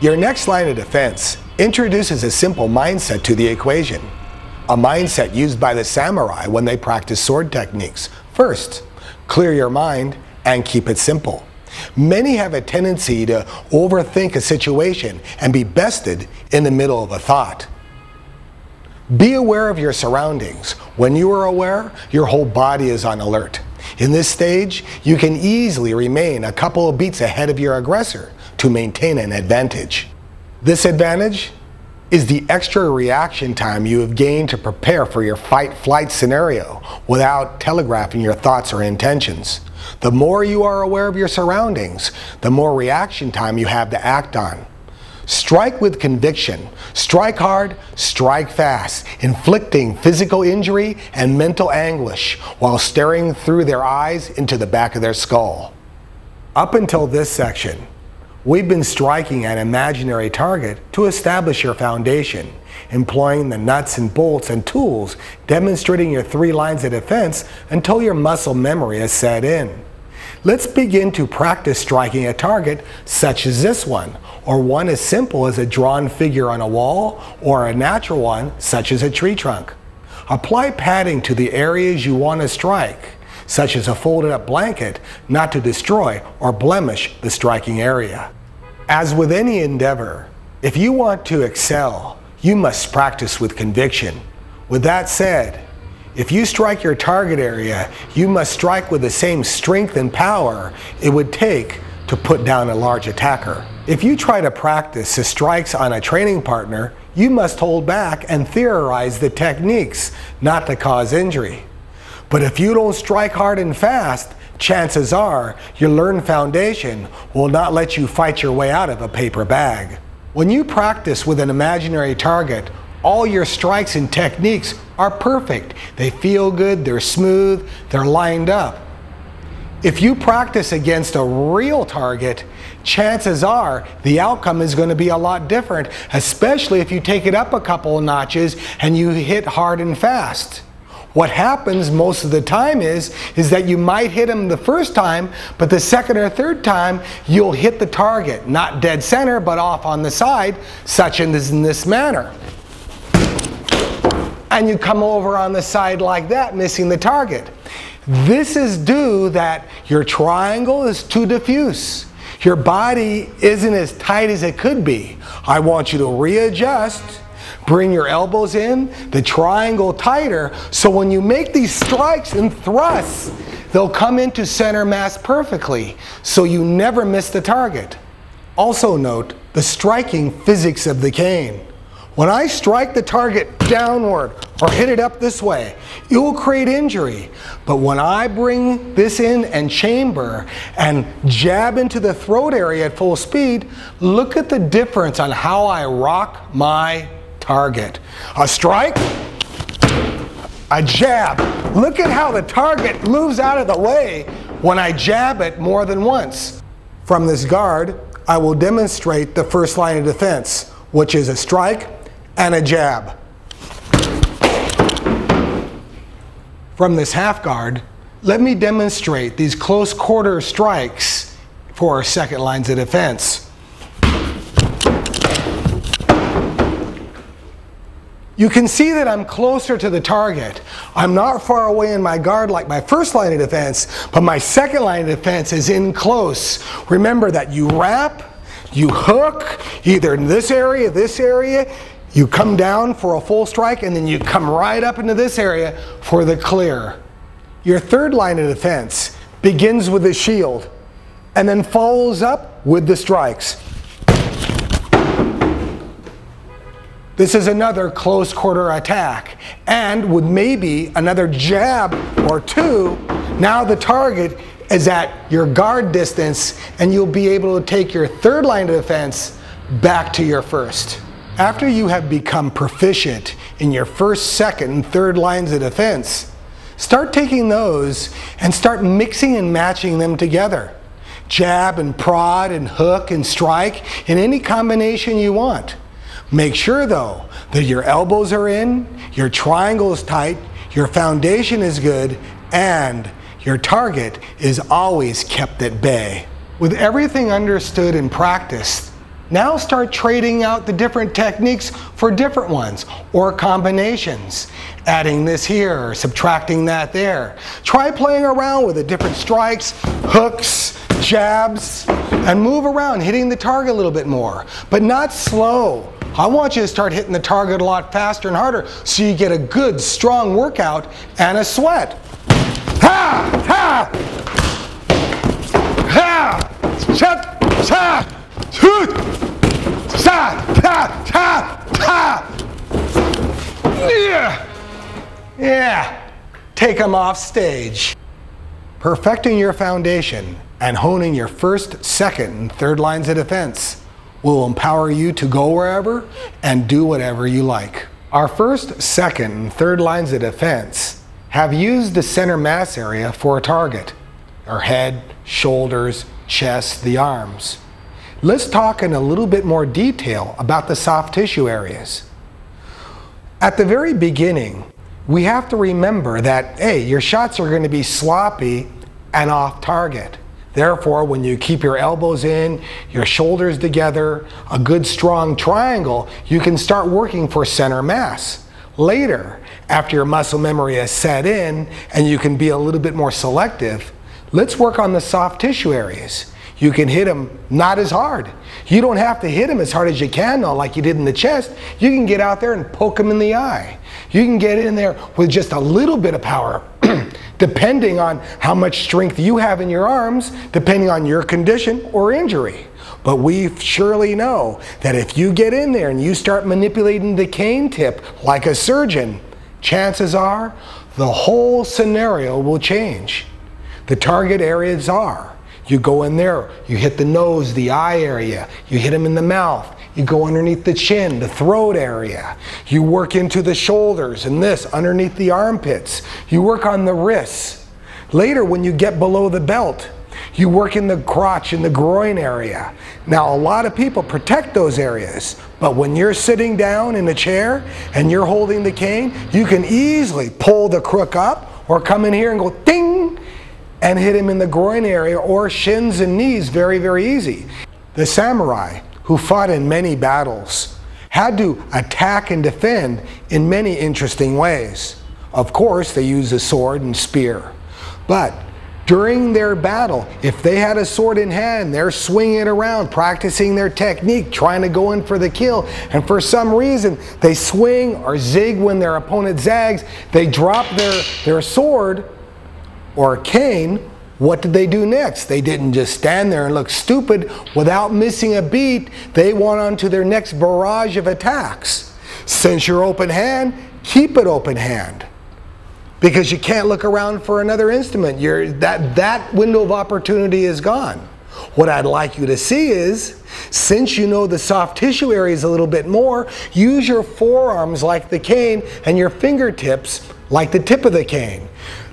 Your next line of defense introduces a simple mindset to the equation, a mindset used by the samurai when they practice sword techniques. First, clear your mind and keep it simple. Many have a tendency to overthink a situation and be bested in the middle of a thought. Be aware of your surroundings. When you are aware, your whole body is on alert. In this stage, you can easily remain a couple of beats ahead of your aggressor to maintain an advantage. This advantage is the extra reaction time you have gained to prepare for your fight-flight scenario without telegraphing your thoughts or intentions. The more you are aware of your surroundings, the more reaction time you have to act on. Strike with conviction. Strike hard, strike fast, inflicting physical injury and mental anguish while staring through their eyes into the back of their skull. Up until this section, we've been striking an imaginary target to establish your foundation, employing the nuts and bolts and tools, demonstrating your 3 lines of defense until your muscle memory is set in. Let's begin to practice striking a target such as this one, or one as simple as a drawn figure on a wall, or a natural one such as a tree trunk. Apply padding to the areas you want to strike, such as a folded up blanket, not to destroy or blemish the striking area. As with any endeavor, if you want to excel, you must practice with conviction. With that said, if you strike your target area, you must strike with the same strength and power it would take to put down a large attacker. If you try to practice the strikes on a training partner, you must hold back and theorize the techniques, not to cause injury. But if you don't strike hard and fast, chances are your learned foundation will not let you fight your way out of a paper bag. When you practice with an imaginary target, all your strikes and techniques are perfect. They feel good, they're smooth, they're lined up. If you practice against a real target, chances are the outcome is going to be a lot different, especially if you take it up a couple of notches and you hit hard and fast. What happens most of the time is that you might hit them the first time, but the second or third time you'll hit the target, not dead center, but off on the side, such as in this manner. And you come over on the side like that, missing the target. This is due that your triangle is too diffuse. Your body isn't as tight as it could be. I want you to readjust, bring your elbows in, the triangle tighter, so when you make these strikes and thrusts, they'll come into center mass perfectly, so you never miss the target. Also note the striking physics of the cane. When I strike the target downward or hit it up this way, it will create injury. But when I bring this in and chamber and jab into the throat area at full speed, look at the difference on how I rock my target. A strike, a jab. Look at how the target moves out of the way when I jab it more than once. From this guard, I will demonstrate the first line of defense, which is a strike and a jab. From this half guard, let me demonstrate these close quarter strikes for our second lines of defense. You can see that I'm closer to the target. I'm not far away in my guard like my first line of defense, but my second line of defense is in close. Remember that you wrap, you hook, either in this area, you come down for a full strike, and then you come right up into this area for the clear. Your third line of defense begins with the shield and then follows up with the strikes. This is another close quarter attack, and with maybe another jab or two, now the target is at your guard distance, and you'll be able to take your third line of defense back to your first. After you have become proficient in your first, second, and third lines of defense, start taking those and start mixing and matching them together. Jab and prod and hook and strike in any combination you want. Make sure though that your elbows are in, your triangle is tight, your foundation is good, and your target is always kept at bay. With everything understood and practiced, Now start trading out the different techniques for different ones or combinations. Adding this here, subtracting that there. Try playing around with the different strikes, hooks, jabs, and move around, hitting the target a little bit more, but not slow. I want you to start hitting the target a lot faster and harder so you get a good, strong workout and a sweat. Ha! Ha! Ha! Cha! Cha! Hoot! Sa! Ta! Ta! Ta! Yeah! Yeah! Take them off stage. Perfecting your foundation and honing your first, second, and third lines of defense will empower you to go wherever and do whatever you like. Our first, second, and third lines of defense have used the center mass area for a target. Our head, shoulders, chest, the arms. Let's talk in a little bit more detail about the soft tissue areas. At the very beginning, we have to remember that, hey, your shots are going to be sloppy and off target. Therefore, when you keep your elbows in, your shoulders together, a good strong triangle, you can start working for center mass. Later, after your muscle memory is set in and you can be a little bit more selective, let's work on the soft tissue areas. You can hit them not as hard. You don't have to hit them as hard as you can though, like you did in the chest. You can get out there and poke them in the eye. You can get in there with just a little bit of power, depending on how much strength you have in your arms, depending on your condition or injury. But we surely know that if you get in there and you start manipulating the cane tip like a surgeon, chances are the whole scenario will change. The target areas are, you go in there, you hit the nose, the eye area, you hit them in the mouth, you go underneath the chin, the throat area, you work into the shoulders and this underneath the armpits, you work on the wrists. Later when you get below the belt, you work in the crotch and the groin area. Now a lot of people protect those areas, but when you're sitting down in a chair and you're holding the cane, you can easily pull the crook up or come in here and go ding and hit him in the groin area or shins and knees very, very easy. The samurai, who fought in many battles, had to attack and defend in many interesting ways. Of course, they used a sword and spear. But during their battle, if they had a sword in hand, they're swinging it around, practicing their technique, trying to go in for the kill, and for some reason, they swing or zig when their opponent zags, they drop their sword or cane. What did they do next? They didn't just stand there and look stupid. Without missing a beat, they went on to their next barrage of attacks. Since you're open hand, keep it open hand. Because you can't look around for another instrument. That window of opportunity is gone. What I'd like you to see is, since you know the soft tissue areas a little bit more, use your forearms like the cane and your fingertips like the tip of the cane.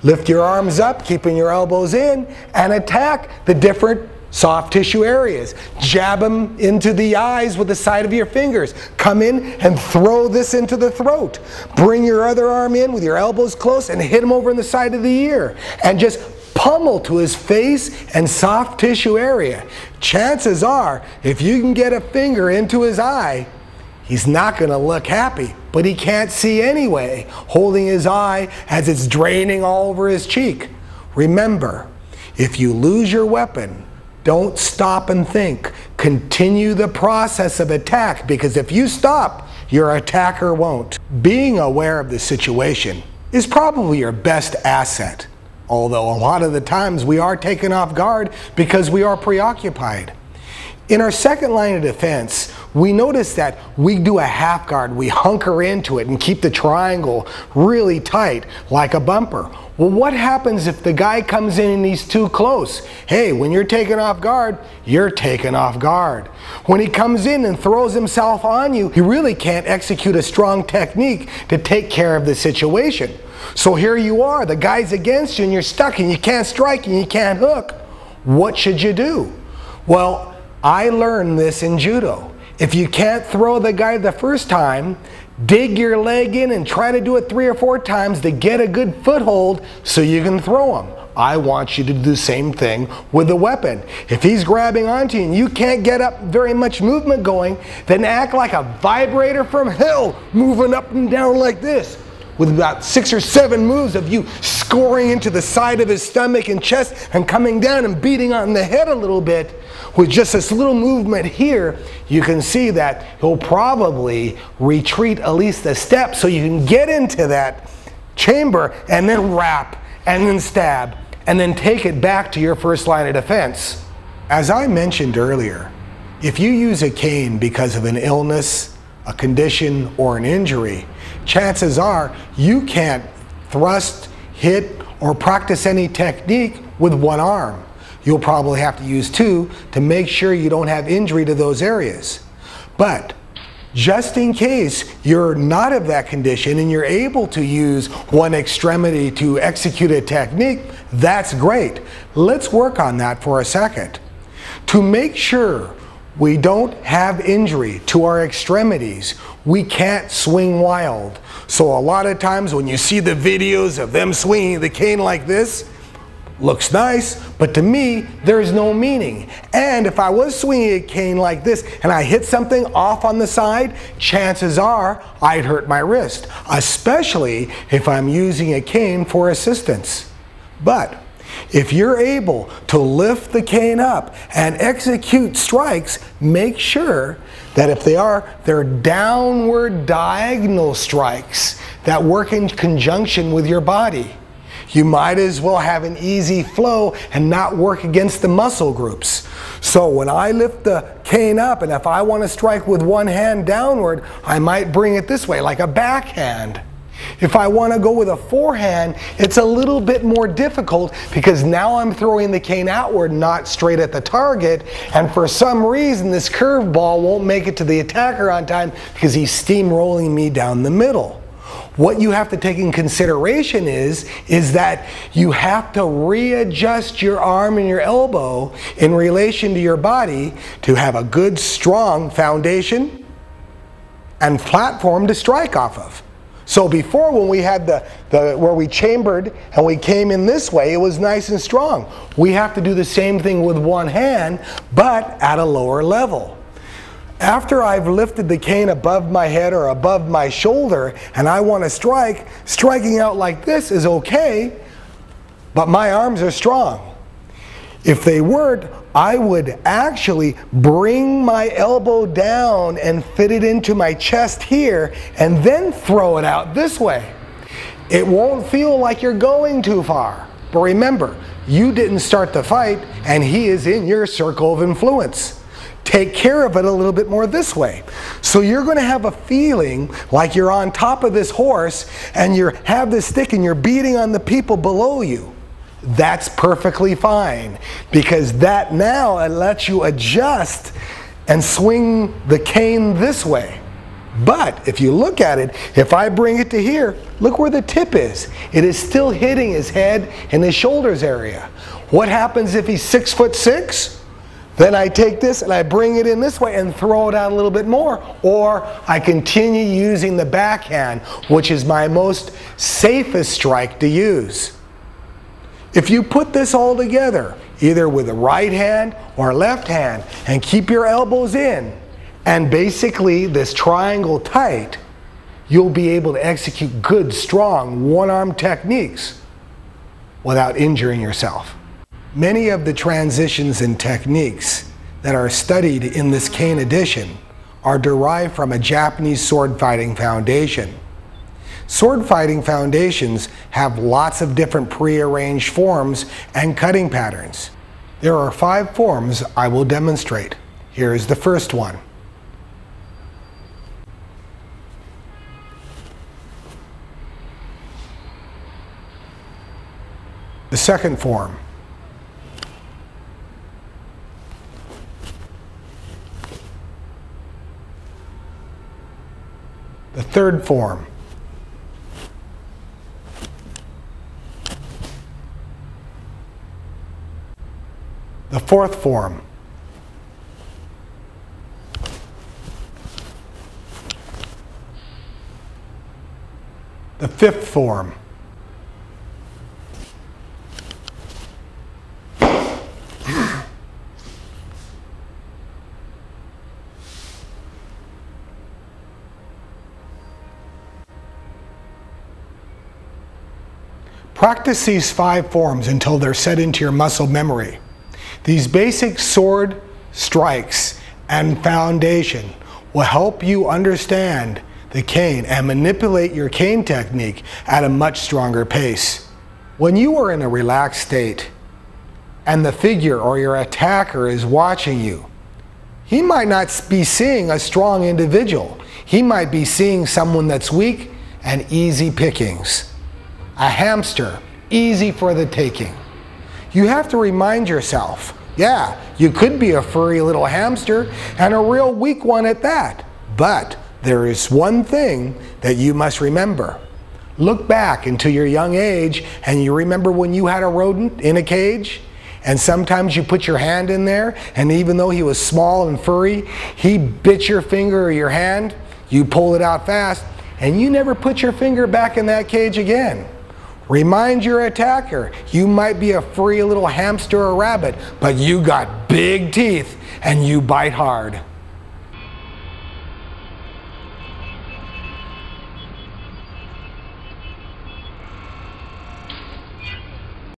Lift your arms up, keeping your elbows in, and attack the different soft tissue areas. Jab them into the eyes with the side of your fingers. Come in and throw this into the throat. Bring your other arm in with your elbows close and hit him over in the side of the ear. And just pummel to his face and soft tissue area. Chances are, if you can get a finger into his eye, he's not going to look happy, but he can't see anyway, holding his eye as it's draining all over his cheek. Remember, if you lose your weapon, don't stop and think. Continue the process of attack, because if you stop, your attacker won't. Being aware of the situation is probably your best asset, although a lot of the times we are taken off guard because we are preoccupied. In our second line of defense, we notice that we do a half guard. We hunker into it and keep the triangle really tight, like a bumper. Well, what happens if the guy comes in and he's too close? Hey, when you're taken off guard, you're taken off guard. When he comes in and throws himself on you, you really can't execute a strong technique to take care of the situation. So here you are, the guy's against you and you're stuck and you can't strike and you can't hook. What should you do? Well, I learned this in judo. If you can't throw the guy the first time, dig your leg in and try to do it 3 or 4 times to get a good foothold so you can throw him. I want you to do the same thing with the weapon. If he's grabbing onto you and you can't get up very much movement going, then act like a vibrator from hell, moving up and down like this, with about 6 or 7 moves of you scoring into the side of his stomach and chest and coming down and beating on the head a little bit. With just this little movement here, you can see that he'll probably retreat at least a step so you can get into that chamber and then wrap and then stab and then take it back to your first line of defense. As I mentioned earlier, if you use a cane because of an illness, a condition, or an injury, chances are you can't thrust, hit, or practice any technique with one arm. You'll probably have to use 2 to make sure you don't have injury to those areas. But just in case you're not of that condition and you're able to use one extremity to execute a technique, that's great. Let's work on that for a second. To make sure we don't have injury to our extremities, we can't swing wild. So a lot of times when you see the videos of them swinging the cane like this, looks nice, but to me, there's no meaning. And if I was swinging a cane like this and I hit something off on the side, chances are I'd hurt my wrist, especially if I'm using a cane for assistance. But if you're able to lift the cane up and execute strikes, make sure that if they're downward diagonal strikes that work in conjunction with your body. You might as well have an easy flow and not work against the muscle groups. So when I lift the cane up, and if I want to strike with one hand downward, I might bring it this way, like a backhand. If I want to go with a forehand, it's a little bit more difficult because now I'm throwing the cane outward, not straight at the target, and for some reason this curveball won't make it to the attacker on time because he's steamrolling me down the middle. What you have to take in consideration is that you have to readjust your arm and your elbow in relation to your body to have a good, strong foundation and platform to strike off of. So before, when we had where we chambered and we came in this way, it was nice and strong. We have to do the same thing with one hand, but at a lower level. After I've lifted the cane above my head or above my shoulder and I want to strike, striking out like this is okay, but my arms are strong. If they weren't, I would actually bring my elbow down and fit it into my chest here and then throw it out this way. It won't feel like you're going too far. But remember, you didn't start the fight and he is in your circle of influence. Take care of it a little bit more this way. So you're going to have a feeling like you're on top of this horse and you have this stick and you're beating on the people below you. That's perfectly fine because that now it lets you adjust and swing the cane this way. But if you look at it, if I bring it to here, look where the tip is. It is still hitting his head and his shoulders area. What happens if he's 6'6"? Then I take this and I bring it in this way and throw it out a little bit more. Or I continue using the backhand, which is my most safest strike to use. If you put this all together, either with the right hand or left hand, and keep your elbows in, and basically this triangle tight, you'll be able to execute good, strong, one-arm techniques without injuring yourself. Many of the transitions and techniques that are studied in this cane edition are derived from a Japanese sword fighting foundation. Sword fighting foundations have lots of different prearranged forms and cutting patterns. There are 5 forms I will demonstrate. Here is the first one. The second form. The third form. The fourth form. The fifth form. Practice these 5 forms until they're set into your muscle memory. These basic sword strikes and foundation will help you understand the cane and manipulate your cane technique at a much stronger pace. When you are in a relaxed state and the figure or your attacker is watching you, he might not be seeing a strong individual. He might be seeing someone that's weak and easy pickings. A hamster, easy for the taking. You have to remind yourself, yeah, you could be a furry little hamster and a real weak one at that. But there is one thing that you must remember. Look back into your young age and you remember when you had a rodent in a cage? And sometimes you put your hand in there, and even though he was small and furry, he bit your finger or your hand, you pull it out fast, and you never put your finger back in that cage again. Remind your attacker, you might be a furry little hamster or rabbit, but you got big teeth and you bite hard.